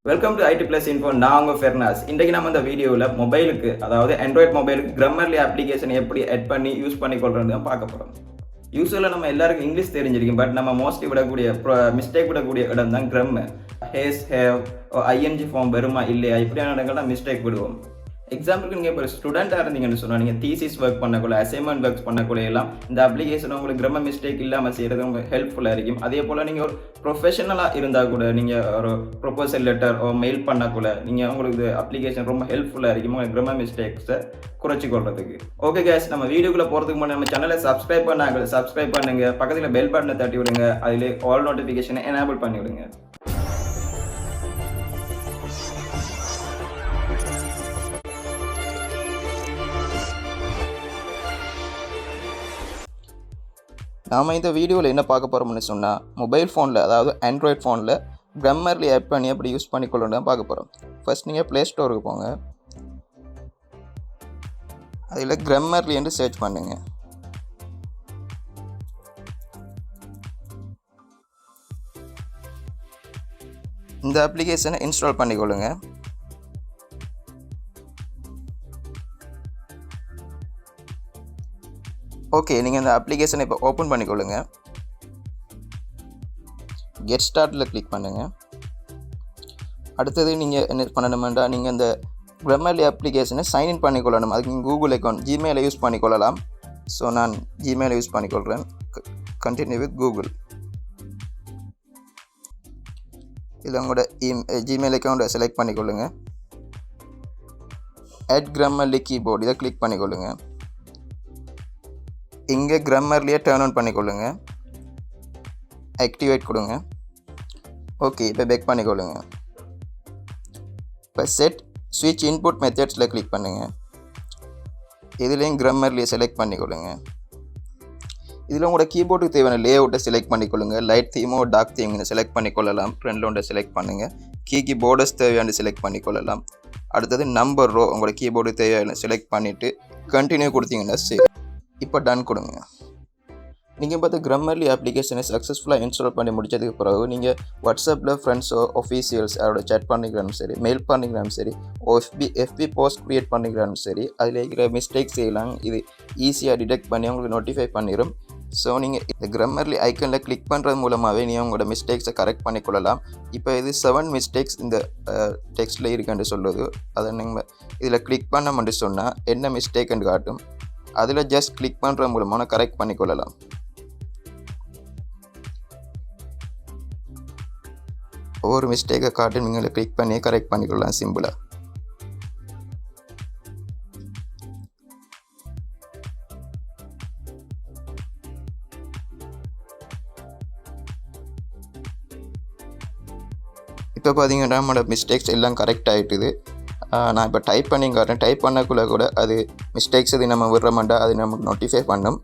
Welcome to IT plus info. நான் உங்கள் ஃபெர்னாஸ். இன்றைக்கு நம்ம இந்த வீடியோவில் மொபைலுக்கு, அதாவது ஆண்ட்ராய்ட் மொபைலுக்கு கிராமர்லி அப்ளிகேஷன் எப்படி ஆட் பண்ணி யூஸ் பண்ணி கொள்றது தான் பார்க்க போகிறோம். யூஸ்வலாக நம்ம எல்லாருக்கும் இங்கிலீஷ் தெரிஞ்சிருக்கும், பட் நம்ம மோஸ்ட்லி மிஸ்டேக் விடக்கூடிய இடம் தான் grammar. Has, have, ING form வருமா இல்லையா, இப்படியான இடங்கள்லாம் மிஸ்டேக் விடுவோம். எக்ஸாம்பிளுக்கு நீங்கள் இப்போ ஸ்டூடெண்ட்டாக இருந்தீங்கன்னு சொன்னால், நீங்கள் தீசிஸ் ஒர்க் பண்ணக்குள்ள, அசைன்மெண்ட் ஒர்க்ஸ் பண்ணக்குள்ள எல்லாம் இந்த அப்ளிகேஷன் உங்களுக்கு கிராமர் மிஸ்டேக் இல்லாமல் செய்கிறது உங்களுக்கு ஹெல்ப்ஃபுல்லாக இருக்கும். அதே போல் நீங்கள் ஒரு ப்ரொஃபஷனலாக இருந்தால் கூட, நீங்கள் ஒரு ப்ரொபோசல் லெட்டர் மெயில் பண்ணக்குள்ள நீங்கள் உங்களுக்கு இது அப்ளிகேஷன் ரொம்ப ஹெல்ப்ஃபுல்லாக இருக்கும் உங்களுக்கு கிராமர் மிஸ்டேக்ஸை குறைச்சி கொள்றதுக்கு. ஓகே கேஸ், நம்ம வீடியோக்குள்ளே போகிறதுக்கு முன்னாடி நம்ம சேனலை சப்ஸ்கிரைப் பண்ணுங்க, பக்கத்தில் பெல் பட்டனை தட்டி விடுங்க, அதில் ஆல் நோட்டிஃபிகேஷனை எனேபிள் பண்ணி விடுங்க. நாம் இந்த வீடியோவில் என்ன பார்க்க போகிறோம்னு சொன்னால், மொபைல் ஃபோனில், அதாவது ஆண்ட்ராய்ட் ஃபோனில் கிராமர்லி ஆட் பண்ணி எப்படி யூஸ் பண்ணிக்கொள்ளணும் தான் பார்க்க போகிறோம். ஃபர்ஸ்ட் நீங்கள் ப்ளே ஸ்டோருக்கு போங்க, அதில் கிராமர்லி என்று சர்ச் பண்ணுங்க. இந்த அப்ளிகேஷனை இன்ஸ்டால் பண்ணிக்கொள்ளுங்க. ஓகே, நீங்கள் இந்த அப்ளிகேஷனை இப்போ ஓப்பன் பண்ணிக்கொள்ளுங்க. கெட் ஸ்டார்ட்டில் கிளிக் பண்ணுங்கள். அடுத்தது நீங்கள் என்ன பண்ணணுமெண்டா, நீங்கள் இந்த கிராமர்லி அப்ளிகேஷனை சைன்இன் பண்ணிக்கொள்ளணும். அதுக்கு நீங்கள் கூகுள் அக்கௌண்ட், ஜிமெயிலை யூஸ் பண்ணிக்கொள்ளலாம். ஸோ நான் ஜிமெயிலை யூஸ் பண்ணிக்கொள்கிறேன். Continue with Google. இதில் உங்களோட ஜிமெயில் அக்கௌண்ட்டை செலக்ட் பண்ணிக்கொள்ளுங்க. ஆட் கிராமர்லி கீபோர்டு, இதை கிளிக் பண்ணிக்கொள்ளுங்க. இங்கே கிராமர்லியே டர்ன் ஆன் பண்ணிக்கொள்ளுங்க, ஆக்டிவேட் கொடுங்க. ஓகே, இப்போ பேக் பண்ணிக்கொள்ளுங்க. இப்போ செட் ஸ்விட்ச் இன்புட் மெத்தட்ஸில் கிளிக் பண்ணுங்கள். இதுலேயும் கிராமர்லியை செலக்ட் பண்ணிக்கொள்ளுங்க. இதில் உங்களோட கீபோர்டுக்கு தேவையான லே அவுட்டை செலக்ட் பண்ணிக்கொள்ளுங்க. லைட் தீமோ டார்க் தீம்னு செலக்ட் பண்ணிக்கொள்ளலாம். ரெண்டில் ஒன்றை செலக்ட் பண்ணுங்கள். கீ போர்டர்ஸ் தேவையான செலக்ட் பண்ணிக்கொள்ளலாம். அடுத்தது நம்பர் ரோ உங்களோட கீபோர்டு தேவையான செலக்ட் பண்ணிவிட்டு கண்டினியூ கொடுத்தீங்கன்னா சரி. இப்போ டன் கொடுங்க. நீங்கள் பார்த்து கிராமர்லி அப்ளிகேஷனை சக்ஸஸ்ஃபுல்லாக இன்ஸ்டால் பண்ணி முடித்ததுக்கு பிறகு நீங்கள் வாட்ஸ்அப்பில் ஃப்ரெண்ட்ஸோ ஆஃபீஷியல்ஸ் அவரோட சேட் பண்ணிக்கிறாலும் சரி, மெயில் பண்ணிக்கிறாலும் சரி, எஃபி போஸ்ட் க்ரியேட் பண்ணிக்கிறாலும் சரி, அதில் இருக்கிற மிஸ்டேக்ஸ் செய்யலாம். இது ஈஸியாக டிடெக்ட் பண்ணி உங்களுக்கு நோட்டிஃபை பண்ணிடும். ஸோ நீங்கள் இந்த கிராமர்லி ஐக்கனில் கிளிக் பண்ணுறது மூலமாகவே நீங்கள் உங்களோட மிஸ்டேக்ஸை கரெக்ட் பண்ணிக்கொள்ளலாம். இப்போ இது 7 மிஸ்டேக்ஸ் இந்த டெக்ஸ்ட்டில் இருக்குன்னு சொல்லுது. அதை நீங்கள் இதில் கிளிக் பண்ண மட்டும் சொன்னால் என்ன மிஸ்டேக்குன்னு காட்டும். அதில் ஜஸ்ட் கிளிக் பண்ணுற மூலமாக கரெக்ட் பண்ணிக்கொள்ளலாம். ஒவ்வொரு மிஸ்டேக்கை காட்டி நீங்கள் கிளிக் பண்ணி கரெக்ட் பண்ணிக்கொள்ளலாம் சிம்பிளாக. இப்போ பார்த்தீங்கன்னா நம்மளோட மிஸ்டேக்ஸ் எல்லாம் கரெக்ட் ஆகிட்டுது. நான் இப்போ டைப் பண்ணி காட்டுறேன். டைப் பண்ணக்குள்ளே கூட அது மிஸ்டேக்ஸ் இது நம்ம விடுறோம்டா அது நமக்கு நோட்டிஃபை பண்ணும்.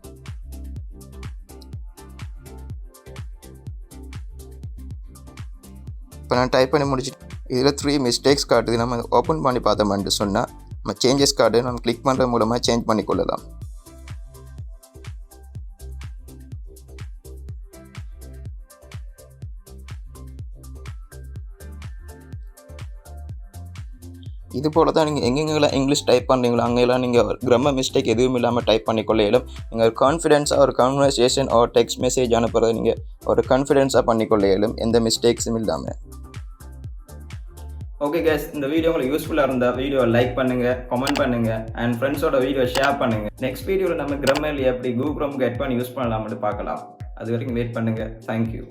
இப்போ நான் டைப் பண்ணி முடிச்சுட்டு இதில் 3 மிஸ்டேக்ஸ் காட்டுது. நம்ம ஓப்பன் பண்ணி பார்த்தோம்னு சொன்னால் நம்ம சேஞ்சஸ் கார்டு நம்ம கிளிக் பண்ணுறது மூலமாக சேஞ்ச் பண்ணிக்கொள்ளலாம். இது போல் தான் நீங்கள் எங்கெங்கெல்லாம் இங்கிலீஷ் டைப் பண்ணுறீங்களோ அங்கெல்லாம் நீங்கள் கிராமர் மிஸ்டேக் எதுவும் இல்லாமல் டைப் பண்ணிக்கொள்ள இயலும். நீங்கள் கான்ஃபிடென்ஸாக ஒரு கன்வர்சேஷன் ஒரு டெக்ஸ்ட் மெசேஜ் அனுப்புறதை நீங்கள் ஒரு கான்ஃபிடென்ஸாக பண்ணிக்கொள்ள இயலும், எந்த மிஸ்டேக்ஸும் இல்லாமல். ஓகே கேஸ், இந்த வீடியோ உங்களுக்கு யூஸ்ஃபுல்லாக இருந்தால் வீடியோவை லைக் பண்ணுங்கள், கமெண்ட் பண்ணுங்கள், அண்ட் ஃப்ரெண்ட்ஸோட வீடியோ ஷேர் பண்ணுங்கள். நெக்ஸ்ட் வீடியோவில் நம்ம கிராமர்லி எப்படி கூகுள் க்ரோம் கெட் பண்ணி யூஸ் பண்ணலாம்னு பார்க்கலாம். அது வரைக்கும் வெயிட் பண்ணுங்கள். தேங்க்யூ.